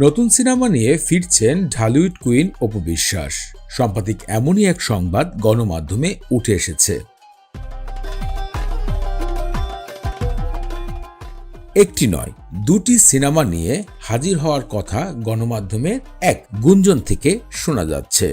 নতুন সিনেমা নিয়ে ফিরছেন ঢালিউড কুইন অপু বিশ্বাস। সাম্প্রতিক এমনই এক সংবাদ গণমাধ্যমে উঠে এসেছে। একটি নয়, দুটি সিনেমা নিয়ে হাজির হওয়ার কথা গণমাধ্যমের এক গুঞ্জন থেকে শোনা যাচ্ছে।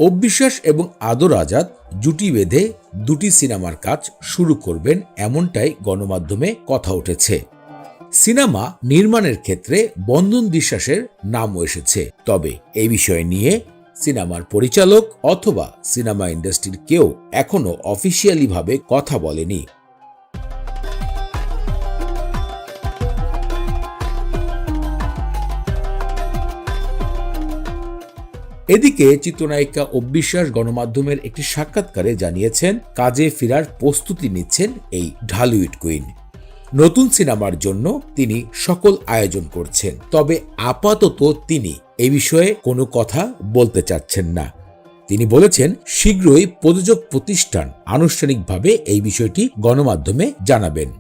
অপু বিশ্বাস এবং আদর আজাদ জুটি বেঁধে দুটি সিনেমার কাজ শুরু করবেন, এমনটাই গণমাধ্যমে কথা উঠেছে। সিনেমা নির্মাণের ক্ষেত্রে বন্ধন বিশ্বাসের নামও এসেছে, তবে এই বিষয় নিয়ে সিনেমার পরিচালক অথবা সিনেমা ইন্ডাস্ট্রির কেউ এখনো অফিসিয়ালি ভাবে কথা বলেনি। এদিকে চিত্রনায়িকা অপু বিশ্বাস গণমাধ্যমের একটি সাক্ষাৎকারে জানিয়েছেন, কাজে ফেরার প্রস্তুতি নিচ্ছেন এই ঢালিউড কুইন। নতুন সিনেমার জন্য তিনি সকল আয়োজন করছেন, তবে আপাতত তিনি এই বিষয়ে কোনো কথা বলতে চাচ্ছেন না। তিনি বলেছেন, শীঘ্রই প্রযোজক প্রতিষ্ঠান আনুষ্ঠানিকভাবে এই বিষয়টি গণমাধ্যমে জানাবেন।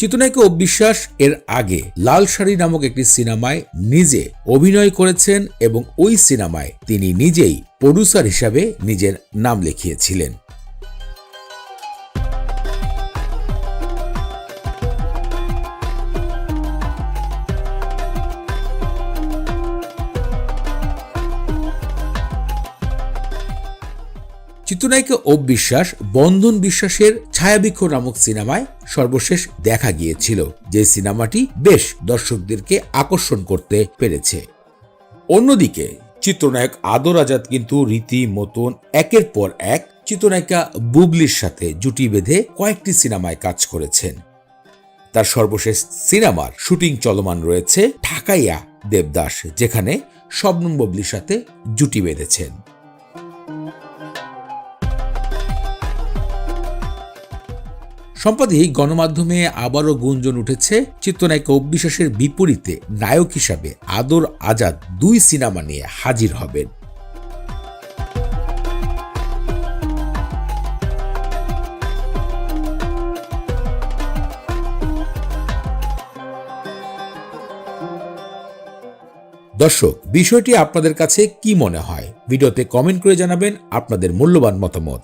চিত্রনায়িকা অপু বিশ্বাস এর আগে লাল শাড়ি নামক একটি সিনেমায় নিজে অভিনয় করেছেন এবং ওই সিনেমায় তিনি নিজেই প্রোডিউসার হিসাবে নিজের নাম লিখিয়েছিলেন। চিত্রনায়িকা অপু বিশ্বাস বন্ধন বিশ্বাসের ছায়াবৃক্ষ নামক সিনেমায় সর্বশেষ দেখা গিয়েছিল, যে সিনেমাটি বেশ দর্শকদেরকে আকর্ষণ করতে পেরেছে। অন্যদিকে চিত্রনায়ক আদর আজাদ কিন্তু রীতিমতন একের পর এক চিত্রনায়িকা বুবলির সাথে জুটি বেঁধে কয়েকটি সিনেমায় কাজ করেছেন। তার সর্বশেষ সিনেমার শুটিং চলমান রয়েছে ঢাকাইয়া দেবদাস, যেখানে শবনম বুবলির সাথে জুটি বেঁধেছেন। সম্প্রতি গণমাধ্যমে আবারও গুঞ্জন উঠেছে, চিত্রনায়িকা অপু বিশ্বাসের বিপরীতে নায়ক হিসাবে আদর আজাদ দুই সিনেমা নিয়ে হাজির হবেন। দর্শক, বিষয়টি আপনাদের কাছে কি মনে হয়? ভিডিওতে কমেন্ট করে জানাবেন আপনাদের মূল্যবান মতামত।